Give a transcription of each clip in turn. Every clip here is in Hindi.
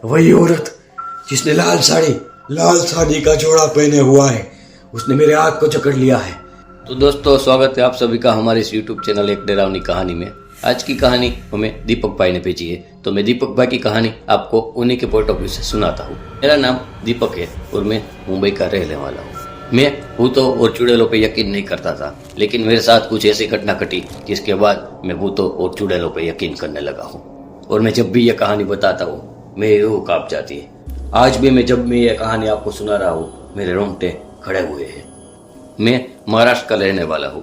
वही औरत जिसने लाल साड़ी का जोड़ा पहने हुआ है, उसने मेरे हाथ को जकड़ लिया है। तो दोस्तों, स्वागत है आप सभी का हमारे इस YouTube चैनल एक डरावनी कहानी में। आज की कहानी हमें दीपक भाई ने भेजी है, तो मैं दीपक भाई की कहानी आपको उन्हीं के पॉइंट ऑफ व्यू से सुनाता हूँ। मेरा नाम दीपक है और मैं मुंबई का रहने वाला हूँ। मैं भूतों और चुड़ैलों पे यकीन नहीं करता था, लेकिन मेरे साथ कुछ ऐसी घटना घटी जिसके बाद मैं भूतों और चुड़ैलों पे यकीन करने लगा हूँ। और मैं जब भी यह कहानी बताता हूँ मेरी रूह कांप जाती है। आज भी मैं जब मैं यह कहानी आपको सुना रहा हूँ मेरे रोंगटे खड़े हुए हैं। मैं महाराष्ट्र का रहने वाला हूँ।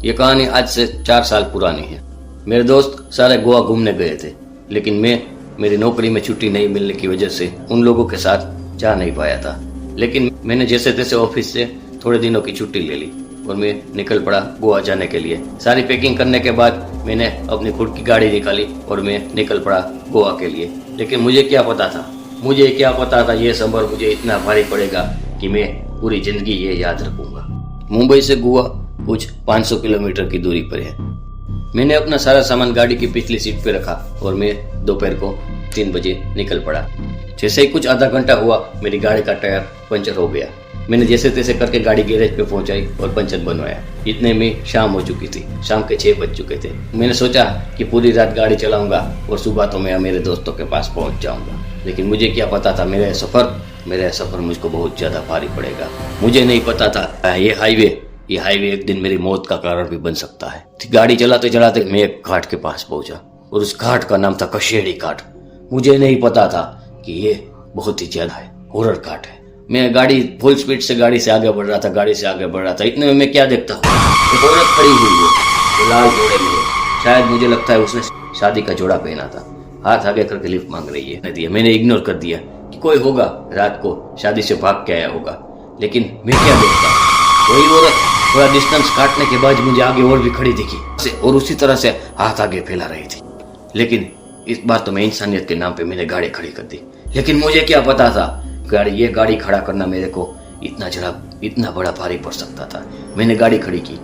ये कहानी आज से 4 साल पुरानी है। मेरे दोस्त सारे गोवा घूमने गए थे, लेकिन मैं मेरी नौकरी में छुट्टी नहीं मिलने की वजह से उन लोगों के साथ जा नहीं पाया था। लेकिन मैंने जैसे तैसे ऑफिस से थोड़े दिनों की छुट्टी ले ली और मैं निकल पड़ा गोवा जाने के लिए। सारी पैकिंग करने के बाद मैंने अपनी खुद की गाड़ी निकाली और मैं निकल पड़ा गोवा के लिए। लेकिन मुझे क्या पता था ये सफर मुझे इतना भारी पड़ेगा कि मैं पूरी जिंदगी ये याद रखूंगा। मुंबई से गोवा कुछ 500 किलोमीटर की दूरी पर है। मैंने अपना सारा सामान गाड़ी की पिछली सीट पे रखा और मैं दोपहर को 3 बजे निकल पड़ा। जैसे ही कुछ आधा घंटा हुआ मेरी गाड़ी का टायर पंचर हो गया। मैंने जैसे तैसे करके गाड़ी गैरेज पे पहुंचाई और पंचर बनवाया। इतने में शाम हो चुकी थी, शाम के 6 बज चुके थे। मैंने सोचा कि पूरी रात गाड़ी चलाऊंगा और सुबह तो मैं मेरे दोस्तों के पास पहुंच जाऊंगा। लेकिन मुझे क्या पता था मेरा सफर मुझको बहुत ज्यादा भारी पड़ेगा। मुझे नहीं पता था ये हाईवे एक दिन मेरी मौत का कारण भी बन सकता है। गाड़ी चलाते चलाते मैं एक घाट के पास पहुंचा और उस घाट का नाम था कशेड़ी घाट। मुझे नहीं पता था कि ये बहुत ही ज्यादा हॉरर घाट है। मैं गाड़ी फुल स्पीड से गाड़ी से आगे बढ़ रहा था। इतने में मैं क्या देखता हूँ, एक औरत खड़ी हुई है, वो लाल जोड़े में है। शायद मुझे लगता है उसने शादी का जोड़ा पहना था। हाथ आगे करके लिफ्ट मांग रही है। मैंने इग्नोर कर दिया कि कोई होगा रात को शादी से भाग के आया होगा। लेकिन मैं क्या देखता, वही औरत थोड़ा डिस्टेंस काटने के बाद मुझे आगे और भी खड़ी दिखी और उसी तरह से हाथ आगे फैला रही थी। लेकिन इस बार तो मैं इंसानियत के नाम पे मैंने गाड़ी खड़ी कर दी। लेकिन मुझे क्या पता था ये गाड़ी खड़ा करना मेरे को इतना बड़ा भारी पड़ सकता था। मैंने गाड़ी खड़ी की।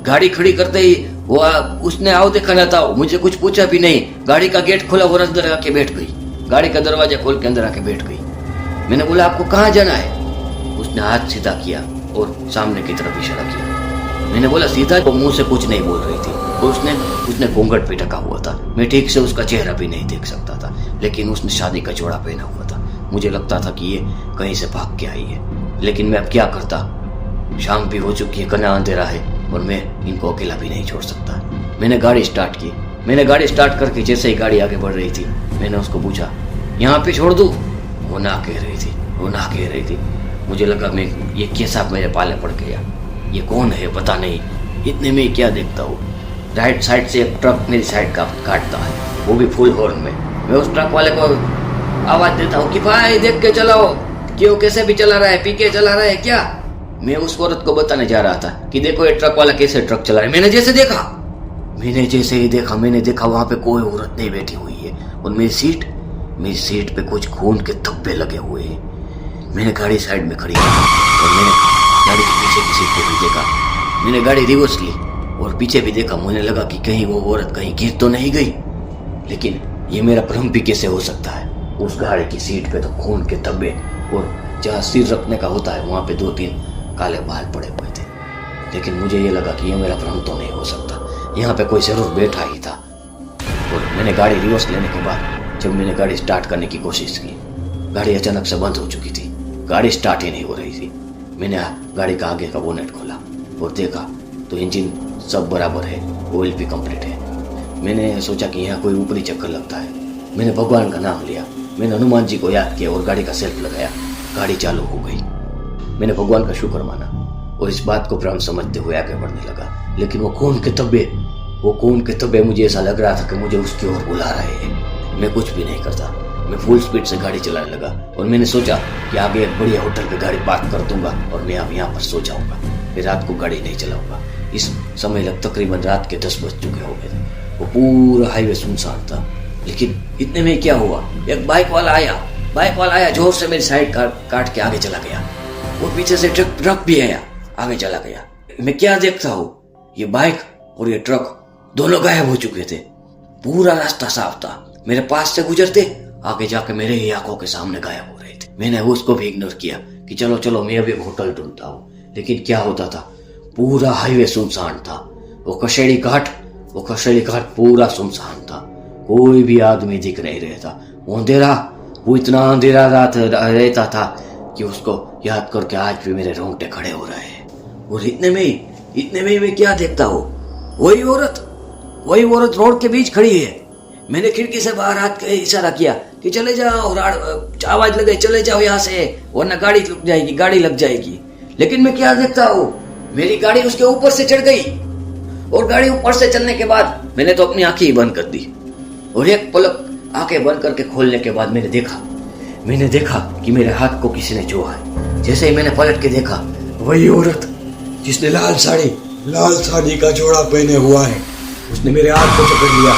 गाड़ी खड़ी करते ही वो उसने आओ देखा ना था, मुझे कुछ पूछा भी नहीं। गाड़ी का गेट खोला और अंदर आके बैठ गई। गाड़ी का दरवाजा खोल के अंदर आके बैठ गई। मैंने बोला आपको कहाँ जाना है? उसने हाथ सीधा किया और सामने की तरफ इशारा किया। मैंने बोला सीधा। वो मुंह से कुछ नहीं बोल रही थी और उसने घूंघट पे ढका हुआ था। मैं ठीक से उसका चेहरा भी नहीं देख सकता था, लेकिन उसने शादी का जोड़ा पहना हुआ था। मुझे लगता था कि ये कहीं से भाग के आई है, लेकिन मैं अब क्या करता। शाम भी हो चुकी है, घना अंधेरा है और मैं इनको अकेला भी नहीं छोड़ सकता। मैंने गाड़ी स्टार्ट की। मैंने गाड़ी स्टार्ट करके जैसे ही गाड़ी आगे बढ़ रही थी मैंने उसको पूछा यहाँ पे छोड़ दूं? वो ना कह रही थी। मुझे लगा मैं ये कैसा मेरे पाले पड़ गया, ये कौन है पता नहीं। इतने में क्या देखता हूँ, राइट साइड से एक ट्रक मेरी साइड का काटता है, वो भी फुल हॉर्न में। मैं उस ट्रक वाले को आवाज देता हूँ कि भाई देख के चलाओ, क्यों कैसे भी चला रहा है, पी के चला रहा है क्या? मैं उस औरत को बताने जा रहा था कि देखो ये ट्रक वाला कैसे ट्रक चला रहा है। मैंने जैसे ही देखा वहां पे कोई औरत नहीं बैठी हुई है और मेरी सीट पे कुछ खून के धब्बे लगे हुए हैं। मैंने गाड़ी साइड में खड़ी की और मैंने गाड़ी के पीछे की सीट पे भी देखा। मैंने गाड़ी रिवर्स ली और पीछे भी देखा। मुझे लगा कि कहीं वो औरत कहीं गिर तो नहीं गई, लेकिन ये मेरा भ्रम भी कैसे हो सकता है। उस गाड़ी की सीट पे तो खून के धब्बे और जहाँ सिर रखने का होता है वहां पे 2-3 काले बाल पड़े हुए थे। लेकिन मुझे ये लगा कि ये मेरा भ्रम तो नहीं हो सकता, यहाँ पे कोई जरूर बैठा ही था। और मैंने गाड़ी रिवर्स लेने के बाद जब मैंने गाड़ी स्टार्ट करने की कोशिश की, गाड़ी अचानक से बंद हो चुकी थी। गाड़ी स्टार्ट ही नहीं हो रही थी। मैंने गाड़ी का आगे का बोनेट खोला और देखा तो इंजन सब बराबर है, ऑयल भी कंप्लीट है। मैंने सोचा कि यहाँ कोई ऊपरी चक्कर लगता है। मैंने भगवान का नाम लिया, मैंने हनुमान जी को याद किया और गाड़ी का सेल्फ लगाया। गाड़ी चालू हो गई। मैंने भगवान का शुक्र माना और इस बात को भ्रम समझते हुए आगे बढ़ने लगा। लेकिन वो खून के धब्बे मुझे ऐसा लग रहा था कि मुझे उसकी ओर बुला रहे हैं। मैं कुछ भी नहीं करता, मैं फुल स्पीड से गाड़ी चलाने लगा और मैंने सोचा कि आगे एक बढ़िया होटल पे गाड़ी पार्क कर दूंगा और मैं अब यहाँ पर सो जाऊंगा। मैं रात को गाड़ी नहीं चलाऊंगा। इस समय तकरीबन रात के 10 बज चुके हो गए थे। वो पूरा हाईवे सुनसान था। लेकिन इतने में क्या हुआ, एक बाइक वाला आया, जोर से मेरी साइड काट के आगे चला गया और पीछे से ट्रक भी आया, आगे चला गया। मैं क्या देखता हूँ, ये बाइक और ये ट्रक दोनों गायब हो चुके थे। पूरा रास्ता साफ था। मेरे पास से गुजरते आगे जाके मेरे ही आंखों के सामने गायब हो रहे थे। मैंने उसको भी इग्नोर किया कि चलो चलो मैं अभी होटल ढूंढता हूँ। लेकिन क्या होता था, पूरा हाईवे सुनसान था। वो कशेड़ी घाट पूरा सुनसान था, कोई भी आदमी दिख नहीं रहा था। वो अंधेरा, वो इतना अंधेरा रात रहता था कि उसको याद करके आज भी मेरे रोंगटे खड़े हो रहे हैं। और इतने में ही मैं क्या देखता हूँ, वही औरत रोड के बीच खड़ी है। मैंने खिड़की से बाहर हाथ के इशारा किया कि चले जाओ, आवाज लगे चले जाओ यहाँ से, वरना गाड़ी लग जाएगी। लेकिन मैं क्या देखता हूँ, मेरी गाड़ी उसके ऊपर से चढ़ गई। और गाड़ी ऊपर से चलने के बाद मैंने तो अपनी आंखें ही बंद कर दी। और एक पलक आंखें बंद करके खोलने के बाद मैंने देखा कि मेरे हाथ को किसी ने छुआ है। जैसे ही मैंने पलट के देखा, वही औरत जिसने लाल साड़ी का जोड़ा पहने हुआ है, उसने मेरे हाथ को पकड़ लिया।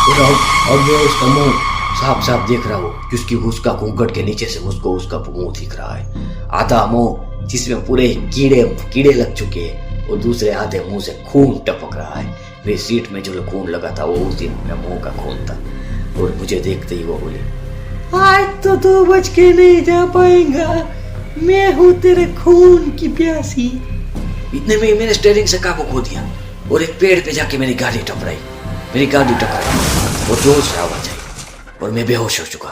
और अब मैं उसका मुंह साफ देख रहा हूँ कि उसका घूंघट के नीचे से मुझको उसका मुंह दिख रहा है। आधा मुंह जिसमें पूरे कीड़े लग चुके हैं और दूसरे आधे मुंह से खून टपक रहा है। मेरी सीट में जो खून लगा था वो उस दिन मेरा मुंह का खून था। और मुझे देखते ही वो बोली, आज तो तू बच के नहीं जा पाएगा, मैं हूँ तेरे खून की प्यासी। इतने में मैंने स्टीयरिंग से काबू खो दिया और एक पेड़ पे जाके मेरी गाड़ी टकराई और जोर से आवाज आई और मैं बेहोश हो चुका।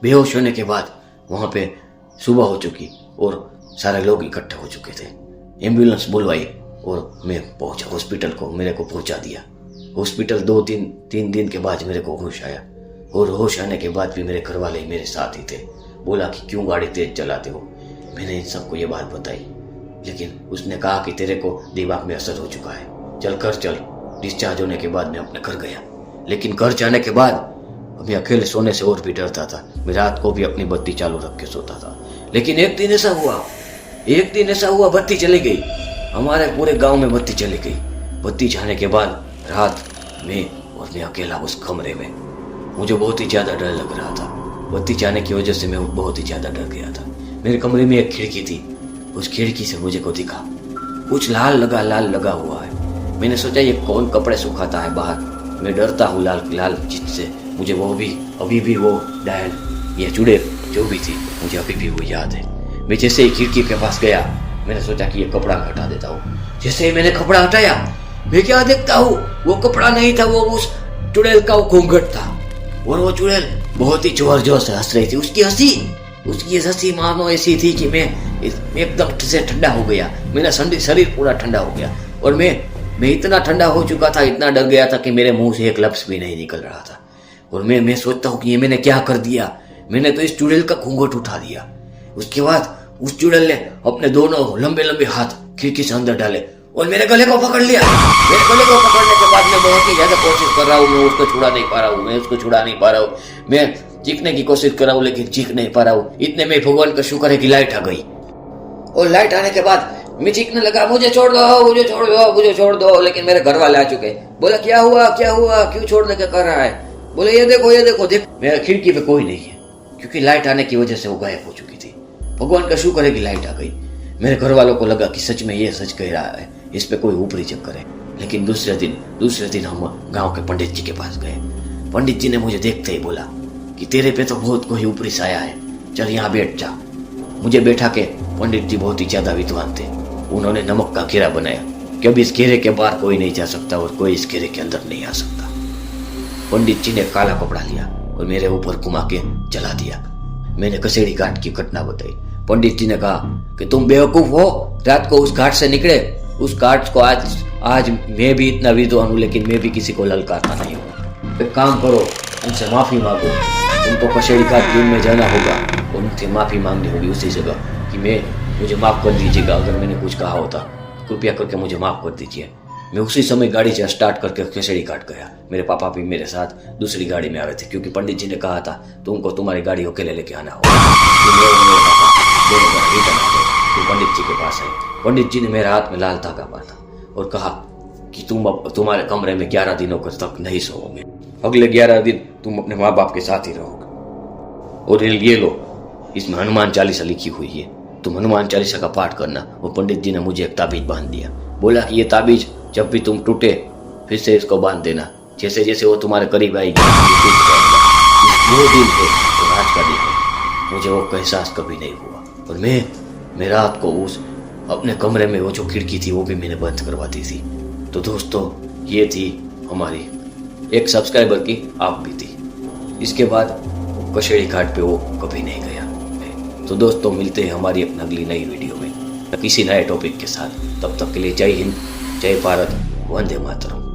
बेहोश होने के बाद वहां पे सुबह हो चुकी और सारे लोग इकट्ठे हो चुके थे। एम्बुलेंस बुलवाई और मैं पहुंचा हॉस्पिटल को, मेरे को पहुंचा दिया हॉस्पिटल। 2-3 दिन के बाद मेरे को होश आया। और होश आने के बाद भी मेरे घर वाले मेरे साथ ही थे। बोला कि क्यों गाड़ी तेज चलाते हो। मैंने इन सबको ये बात बताई, लेकिन उसने कहा कि तेरे को दिमाग में असर हो चुका है, चल। डिस्चार्ज होने के बाद मैं अपने घर गया। लेकिन घर जाने के बाद मैं अकेले सोने से और भी डरता था। मैं रात को भी अपनी बत्ती चालू रख के सोता था। लेकिन एक दिन ऐसा हुआ बत्ती चली गई। हमारे पूरे गांव में बत्ती चली गई। बत्ती जाने के बाद रात में और मैं अकेला उस कमरे में, मुझे बहुत ही ज्यादा डर लग रहा था। बत्ती जाने की वजह से मैं बहुत ही ज्यादा डर गया था। मेरे कमरे में एक खिड़की थी, उस खिड़की से मुझे को दिखा कुछ लाल लगा हुआ है। मैंने सोचा ये कौन कपड़े सुखाता है बाहर। मैं डरता हूँ लाल चीज से। मुझे वो भी अभी भी वो डायल या चुड़ैल जो भी थी, मुझे अभी भी वो याद है। मैं जैसे ही खिड़की के पास गया, मैंने सोचा कि ये कपड़ा मैं हटा देता हूँ। जैसे ही मैंने कपड़ा हटाया, मैं क्या देखता हूँ, वो कपड़ा नहीं था, वो उस चुड़ैल का घूंघट था। और वो चुड़ैल बहुत ही जोर से हंस रही थी। उसकी हंसी मानो ऐसी थी कि मैं एकदम से ठंडा हो गया। मेरा शरीर पूरा ठंडा हो गया। और मैं इतना ठंडा हो चुका था, इतना डर गया था कि मेरे मुंह से एक लफ्ज भी नहीं निकल रहा था। और मैं सोचता हूँ कि ये मैंने क्या कर दिया। मैंने तो इस चुड़ैल का घूंघट उठा दिया। उसके बाद उस चुड़ैल ने अपने दोनों लंबे हाथ खिड़की से अंदर डाले और मेरे गले को पकड़ लिया। मेरे गले को पकड़ने के बाद मैं बहुत ही ज्यादा कोशिश कर रहा हूँ, मैं उसको छुड़ा नहीं पा रहा हूँ। मैं चीखने की कोशिश कर रहा हूँ लेकिन चीख नहीं पा रहा हूँ। इतने में भगवान का शुक्र है कि लाइट आ गई। और लाइट आने के बाद मैं चीखने लगा, मुझे छोड़ दो। लेकिन मेरे घर वाले आ चुके। बोला क्या हुआ, क्यों छोड़ने का कर रहा है। बोले ये देखो। मेरे खिड़की पे कोई नहीं है, क्योंकि लाइट आने की वजह से वो गायब हो चुकी थी। भगवान का शुक्र है कि लाइट आ गई। मेरे घर वालों को लगा कि सच में ये सच कह रहा है, इस पे कोई ऊपरी चक्कर है। लेकिन दूसरे दिन हम गांव के पंडित जी के पास गए। पंडित जी ने मुझे देखते ही बोला कि तेरे पे तो बहुत कोई ऊपरी साया है, चल यहाँ बैठ जा। मुझे बैठा के पंडित जी बहुत ही ज्यादा विद्वान थे। उन्होंने नमक का घेरा बनाया कि अब इस घेरे के बाहर कोई नहीं जा सकता और कोई इस घेरे के अंदर नहीं आ सकता। पंडित जी ने काला कपड़ा लिया और मेरे ऊपर घुमा के जला दिया। मैंने कसेड़ी घाट की घटना बताई। पंडित जी ने कहा कि तुम बेवकूफ हो, रात को उस घाट से निकले। उस घाट को आज मैं भी इतना विद्वान हूँ, लेकिन मैं भी किसी को ललकारता नहीं हूँ। एक काम करो, उनसे माफी मांगो। उनको कसेड़ी घाट दिन में जाना होगा और उनसे माफी मांगनी होगी उसी जगह कि मुझे माफ कर दीजिएगा अगर मैंने कुछ कहा होता, कृपया करके मुझे माफ कर दीजिए। मैं उसी समय गाड़ी से स्टार्ट करके कसेड़ी घाट गया। मेरे पापा भी मेरे साथ दूसरी गाड़ी में आ रहे थे, क्योंकि पंडित जी ने कहा था तुमको तुम्हारी गाड़ी अकेले लेके आना होगा। पंडित जी के पास आए। पंडित जी ने मेरे हाथ में लाल धागा बांधा और कहा कि तुम अब तुम्हारे कमरे में 11 दिनों तक नहीं सोओगे। अगले 11 दिन तुम अपने माँ बाप के साथ ही रहोगे। और ये लो, इसमें हनुमान चालीसा लिखी हुई है, तुम हनुमान चालीसा का पाठ करना। और पंडित जी ने मुझे एक ताबीज बांध दिया। बोला कि ये ताबीज जब भी तुम टूटे फिर से इसको बांध देना, जैसे जैसे वो तुम्हारे करीब आएगी टूट जाएगा। वो दिन है और आज का दिन है, मुझे वो एहसास कभी नहीं हुआ। और मैं रात को उस अपने कमरे में वो जो खिड़की थी वो भी मैंने बंद करवा दी थी। तो दोस्तों ये थी हमारी एक सब्सक्राइबर की आप भी थी। इसके बाद कशेड़ी घाट पे वो कभी नहीं गया। तो दोस्तों मिलते हैं हमारी अपनी अगली नई वीडियो में किसी नए टॉपिक के साथ। तब तक के लिए जय हिंद, जय भारत, वंदे मातरम।